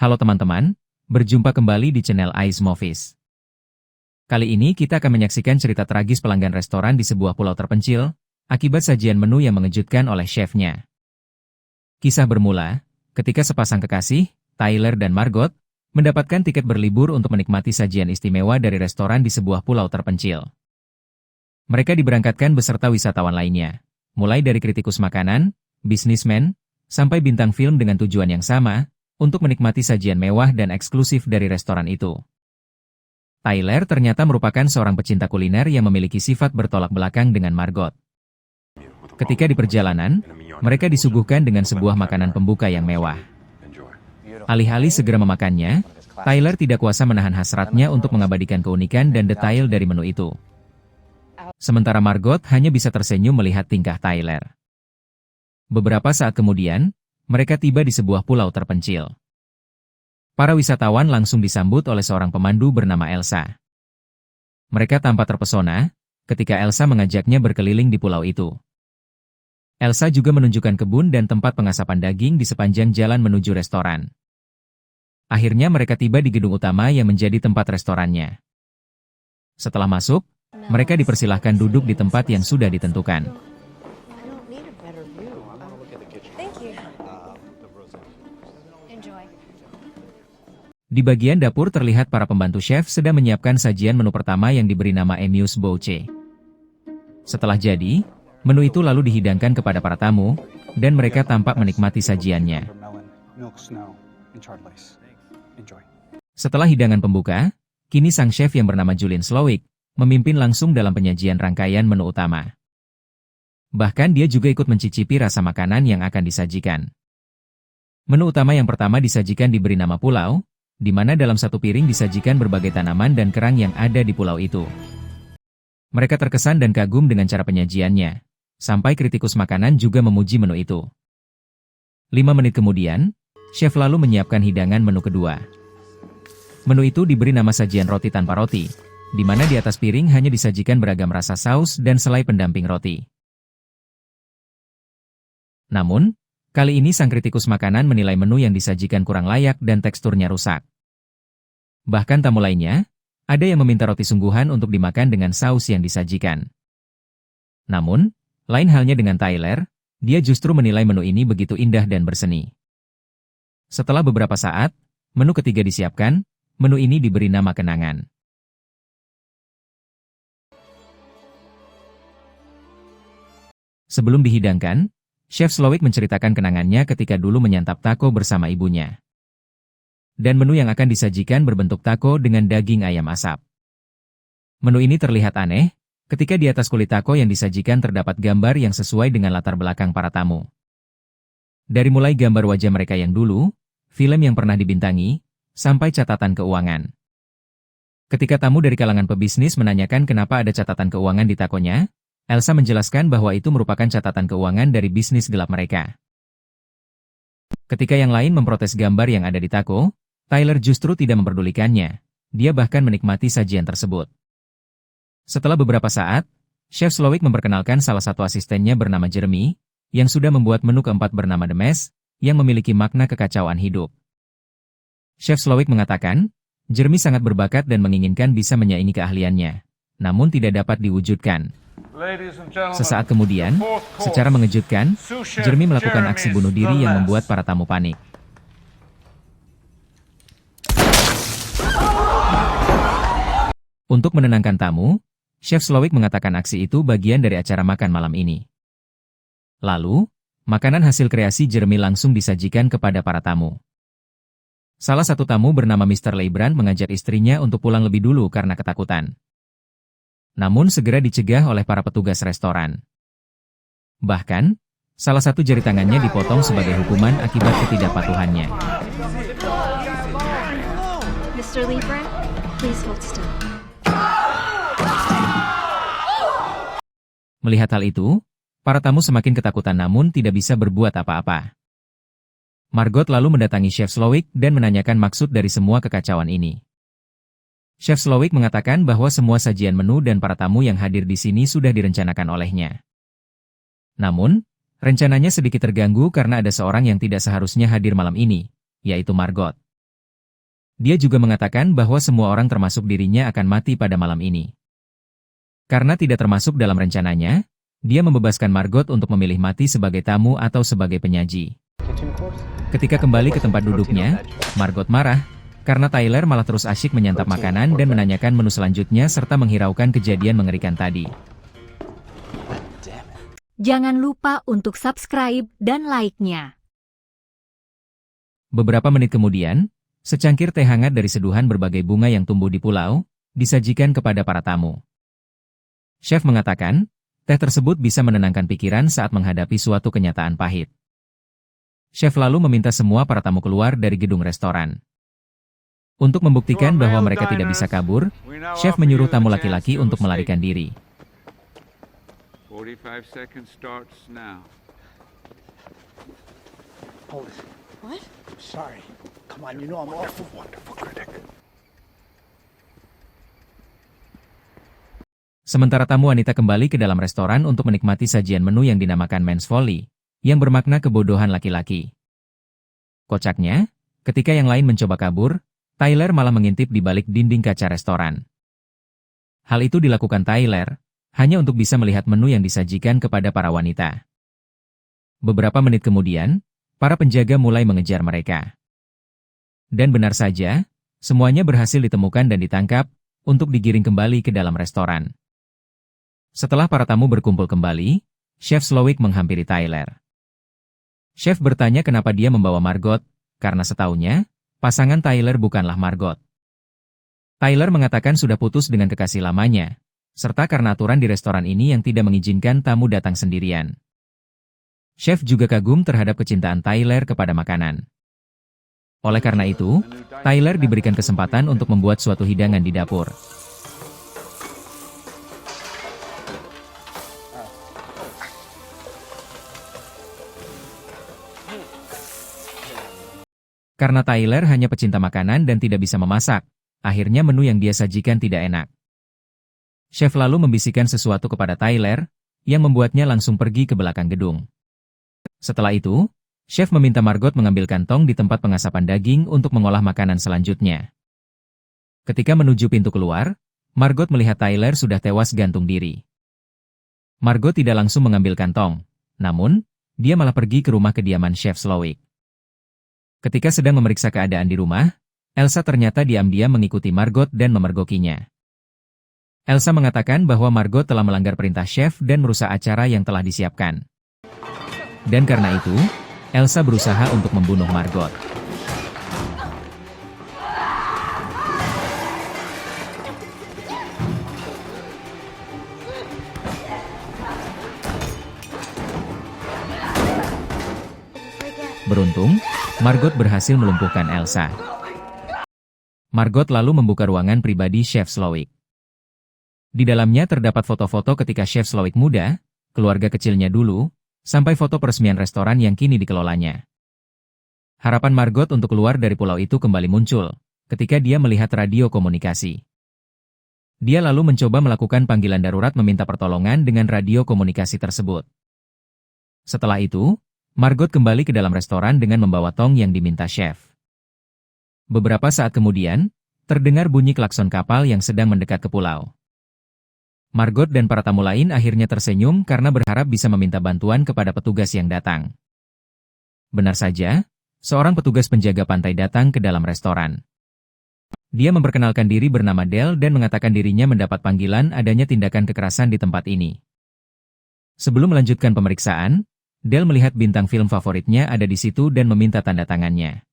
Halo teman-teman, berjumpa kembali di channel Ice Movies. Kali ini kita akan menyaksikan cerita tragis pelanggan restoran di sebuah pulau terpencil, akibat sajian menu yang mengejutkan oleh chefnya. Kisah bermula, ketika sepasang kekasih, Tyler dan Margot, mendapatkan tiket berlibur untuk menikmati sajian istimewa dari restoran di sebuah pulau terpencil. Mereka diberangkatkan beserta wisatawan lainnya, mulai dari kritikus makanan, bisnismen, sampai bintang film dengan tujuan yang sama, untuk menikmati sajian mewah dan eksklusif dari restoran itu. Tyler ternyata merupakan seorang pecinta kuliner yang memiliki sifat bertolak belakang dengan Margot. Ketika di perjalanan, mereka disuguhkan dengan sebuah makanan pembuka yang mewah. Alih-alih segera memakannya, Tyler tidak kuasa menahan hasratnya untuk mengabadikan keunikan dan detail dari menu itu. Sementara Margot hanya bisa tersenyum melihat tingkah Tyler. Beberapa saat kemudian, mereka tiba di sebuah pulau terpencil. Para wisatawan langsung disambut oleh seorang pemandu bernama Elsa. Mereka tampak terpesona ketika Elsa mengajaknya berkeliling di pulau itu. Elsa juga menunjukkan kebun dan tempat pengasapan daging di sepanjang jalan menuju restoran. Akhirnya mereka tiba di gedung utama yang menjadi tempat restorannya. Setelah masuk, mereka dipersilahkan duduk di tempat yang sudah ditentukan. Di bagian dapur terlihat para pembantu chef sedang menyiapkan sajian menu pertama yang diberi nama Amuse Bouche. Setelah jadi, menu itu lalu dihidangkan kepada para tamu, dan mereka tampak menikmati sajiannya. Setelah hidangan pembuka, kini sang chef yang bernama Julian Slowik memimpin langsung dalam penyajian rangkaian menu utama. Bahkan dia juga ikut mencicipi rasa makanan yang akan disajikan. Menu utama yang pertama disajikan diberi nama pulau, di mana dalam satu piring disajikan berbagai tanaman dan kerang yang ada di pulau itu. Mereka terkesan dan kagum dengan cara penyajiannya, sampai kritikus makanan juga memuji menu itu. 5 menit kemudian, chef lalu menyiapkan hidangan menu kedua. Menu itu diberi nama sajian roti tanpa roti, di mana di atas piring hanya disajikan beragam rasa saus dan selai pendamping roti. Namun, kali ini sang kritikus makanan menilai menu yang disajikan kurang layak dan teksturnya rusak. Bahkan tamu lainnya, ada yang meminta roti sungguhan untuk dimakan dengan saus yang disajikan. Namun, lain halnya dengan Tyler, dia justru menilai menu ini begitu indah dan berseni. Setelah beberapa saat, menu ketiga disiapkan, menu ini diberi nama kenangan. Sebelum dihidangkan, Chef Slowik menceritakan kenangannya ketika dulu menyantap taco bersama ibunya. Dan menu yang akan disajikan berbentuk taco dengan daging ayam asap. Menu ini terlihat aneh, ketika di atas kulit taco yang disajikan terdapat gambar yang sesuai dengan latar belakang para tamu. Dari mulai gambar wajah mereka yang dulu, film yang pernah dibintangi, sampai catatan keuangan. Ketika tamu dari kalangan pebisnis menanyakan kenapa ada catatan keuangan di takonya, Elsa menjelaskan bahwa itu merupakan catatan keuangan dari bisnis gelap mereka. Ketika yang lain memprotes gambar yang ada di taco, Tyler justru tidak memperdulikannya. Dia bahkan menikmati sajian tersebut. Setelah beberapa saat, Chef Slowik memperkenalkan salah satu asistennya bernama Jeremy, yang sudah membuat menu keempat bernama The Mess, yang memiliki makna kekacauan hidup. Chef Slowik mengatakan, Jeremy sangat berbakat dan menginginkan bisa menyaingi keahliannya, namun tidak dapat diwujudkan. Sesaat kemudian, secara mengejutkan, Jeremy melakukan aksi bunuh diri yang membuat para tamu panik. Untuk menenangkan tamu, Chef Slowik mengatakan aksi itu bagian dari acara makan malam ini. Lalu, makanan hasil kreasi Jeremy langsung disajikan kepada para tamu. Salah satu tamu bernama Mr. Leibrand mengajak istrinya untuk pulang lebih dulu karena ketakutan. Namun segera dicegah oleh para petugas restoran. Bahkan, salah satu jari tangannya dipotong sebagai hukuman akibat ketidakpatuhannya. Mr. Leibrand, please hold still. Melihat hal itu, para tamu semakin ketakutan namun tidak bisa berbuat apa-apa. Margot lalu mendatangi Chef Slowik dan menanyakan maksud dari semua kekacauan ini. Chef Slowik mengatakan bahwa semua sajian menu dan para tamu yang hadir di sini sudah direncanakan olehnya. Namun, rencananya sedikit terganggu karena ada seorang yang tidak seharusnya hadir malam ini, yaitu Margot. Dia juga mengatakan bahwa semua orang termasuk dirinya akan mati pada malam ini. Karena tidak termasuk dalam rencananya, dia membebaskan Margot untuk memilih mati sebagai tamu atau sebagai penyaji. Ketika kembali ke tempat duduknya, Margot marah, karena Tyler malah terus asyik menyantap makanan dan menanyakan menu selanjutnya serta menghiraukan kejadian mengerikan tadi. Jangan lupa untuk subscribe dan like-nya. Beberapa menit kemudian, secangkir teh hangat dari seduhan berbagai bunga yang tumbuh di pulau, disajikan kepada para tamu. Chef mengatakan, teh tersebut bisa menenangkan pikiran saat menghadapi suatu kenyataan pahit. Chef lalu meminta semua para tamu keluar dari gedung restoran. Untuk membuktikan bahwa mereka tidak bisa kabur, Chef menyuruh tamu laki-laki untuk melarikan diri. 45 seconds starts now. Hold it. What? Sorry. Come on, you know I'm awful. Wonderful critic. Sementara tamu wanita kembali ke dalam restoran untuk menikmati sajian menu yang dinamakan Men's Folly, yang bermakna kebodohan laki-laki. Kocaknya, ketika yang lain mencoba kabur, Tyler malah mengintip di balik dinding kaca restoran. Hal itu dilakukan Tyler, hanya untuk bisa melihat menu yang disajikan kepada para wanita. Beberapa menit kemudian, para penjaga mulai mengejar mereka. Dan benar saja, semuanya berhasil ditemukan dan ditangkap, untuk digiring kembali ke dalam restoran. Setelah para tamu berkumpul kembali, Chef Slowick menghampiri Tyler. Chef bertanya kenapa dia membawa Margot, karena setaunya, pasangan Tyler bukanlah Margot. Tyler mengatakan sudah putus dengan kekasih lamanya, serta karena aturan di restoran ini yang tidak mengizinkan tamu datang sendirian. Chef juga kagum terhadap kecintaan Tyler kepada makanan. Oleh karena itu, Tyler diberikan kesempatan untuk membuat suatu hidangan di dapur. Karena Tyler hanya pecinta makanan dan tidak bisa memasak, akhirnya menu yang dia sajikan tidak enak. Chef lalu membisikkan sesuatu kepada Tyler, yang membuatnya langsung pergi ke belakang gedung. Setelah itu, Chef meminta Margot mengambil kantong di tempat pengasapan daging untuk mengolah makanan selanjutnya. Ketika menuju pintu keluar, Margot melihat Tyler sudah tewas gantung diri. Margot tidak langsung mengambil kantong, namun, dia malah pergi ke rumah kediaman Chef Slowick. Ketika sedang memeriksa keadaan di rumah, Elsa ternyata diam-diam mengikuti Margot dan memergokinya. Elsa mengatakan bahwa Margot telah melanggar perintah Chef dan merusak acara yang telah disiapkan. Dan karena itu, Elsa berusaha untuk membunuh Margot. Beruntung, Margot berhasil melumpuhkan Elsa. Margot lalu membuka ruangan pribadi Chef Slowick. Di dalamnya terdapat foto-foto ketika Chef Slowick muda, keluarga kecilnya dulu, sampai foto peresmian restoran yang kini dikelolanya. Harapan Margot untuk keluar dari pulau itu kembali muncul, ketika dia melihat radio komunikasi. Dia lalu mencoba melakukan panggilan darurat meminta pertolongan dengan radio komunikasi tersebut. Setelah itu, Margot kembali ke dalam restoran dengan membawa tong yang diminta Chef. Beberapa saat kemudian, terdengar bunyi klakson kapal yang sedang mendekat ke pulau. Margot dan para tamu lain akhirnya tersenyum karena berharap bisa meminta bantuan kepada petugas yang datang. Benar saja, seorang petugas penjaga pantai datang ke dalam restoran. Dia memperkenalkan diri bernama Dale dan mengatakan dirinya mendapat panggilan adanya tindakan kekerasan di tempat ini. Sebelum melanjutkan pemeriksaan, Dale melihat bintang film favoritnya ada di situ dan meminta tanda tangannya.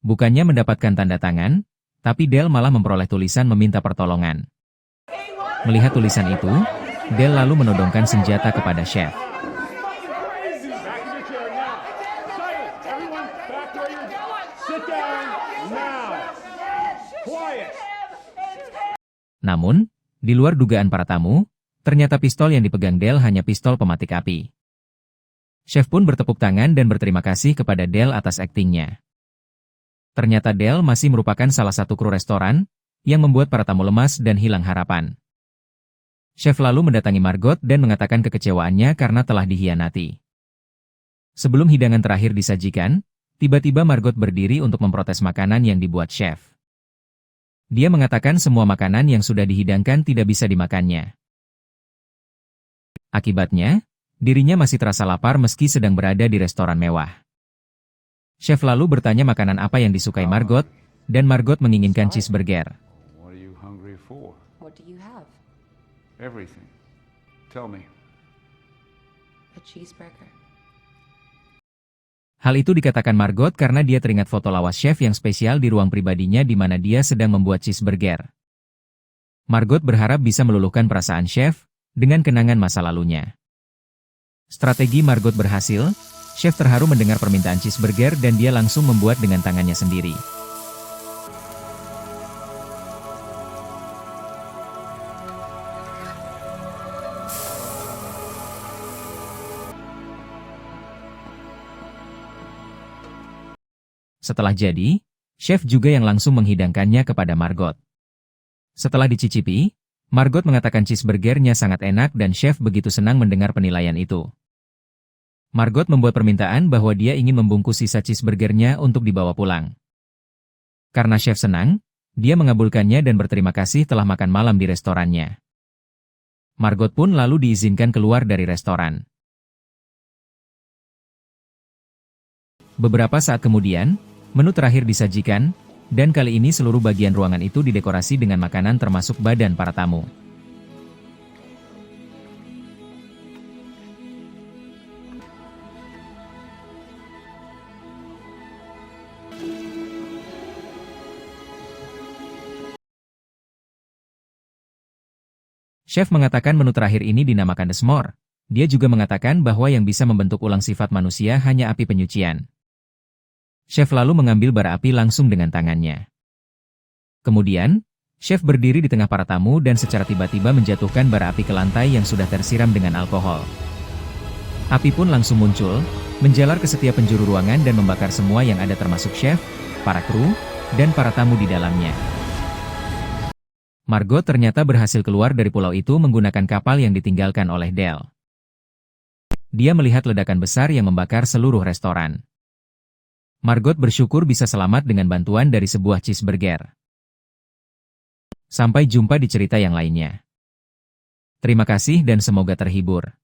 Bukannya mendapatkan tanda tangan, tapi Dale malah memperoleh tulisan meminta pertolongan. Melihat tulisan itu, Dale lalu menodongkan senjata kepada Chef. Namun, di luar dugaan para tamu, ternyata pistol yang dipegang Dale hanya pistol pematik api. Chef pun bertepuk tangan dan berterima kasih kepada Dale atas aktingnya. Ternyata Dale masih merupakan salah satu kru restoran, yang membuat para tamu lemas dan hilang harapan. Chef lalu mendatangi Margot dan mengatakan kekecewaannya karena telah dihianati. Sebelum hidangan terakhir disajikan, Tiba-tiba Margot berdiri untuk memprotes makanan yang dibuat chef. Dia mengatakan semua makanan yang sudah dihidangkan tidak bisa dimakannya. Akibatnya, dirinya masih terasa lapar meski sedang berada di restoran mewah. Chef lalu bertanya makanan apa yang disukai Margot, dan Margot menginginkan cheeseburger. What are you hungry for? What do you have? Everything. Tell me. A cheeseburger. Hal itu dikatakan Margot karena dia teringat foto lawas chef yang spesial di ruang pribadinya di mana dia sedang membuat cheeseburger. Margot berharap bisa meluluhkan perasaan chef dengan kenangan masa lalunya. Strategi Margot berhasil, chef terharu mendengar permintaan cheeseburger dan dia langsung membuat dengan tangannya sendiri. Setelah jadi, chef juga yang langsung menghidangkannya kepada Margot. Setelah dicicipi, Margot mengatakan cheeseburgernya sangat enak dan chef begitu senang mendengar penilaian itu. Margot membuat permintaan bahwa dia ingin membungkus sisa cheeseburgernya untuk dibawa pulang. Karena chef senang, dia mengabulkannya dan berterima kasih telah makan malam di restorannya. Margot pun lalu diizinkan keluar dari restoran. Beberapa saat kemudian, menu terakhir disajikan, dan kali ini seluruh bagian ruangan itu didekorasi dengan makanan termasuk badan para tamu. Chef mengatakan menu terakhir ini dinamakan The S'more. Dia juga mengatakan bahwa yang bisa membentuk ulang sifat manusia hanya api penyucian. Chef lalu mengambil bara api langsung dengan tangannya. Kemudian, chef berdiri di tengah para tamu dan secara tiba-tiba menjatuhkan bara api ke lantai yang sudah tersiram dengan alkohol. Api pun langsung muncul, menjalar ke setiap penjuru ruangan dan membakar semua yang ada termasuk chef, para kru, dan para tamu di dalamnya. Margot ternyata berhasil keluar dari pulau itu menggunakan kapal yang ditinggalkan oleh Del. Dia melihat ledakan besar yang membakar seluruh restoran. Margot bersyukur bisa selamat dengan bantuan dari sebuah cheeseburger. Sampai jumpa di cerita yang lainnya. Terima kasih dan semoga terhibur.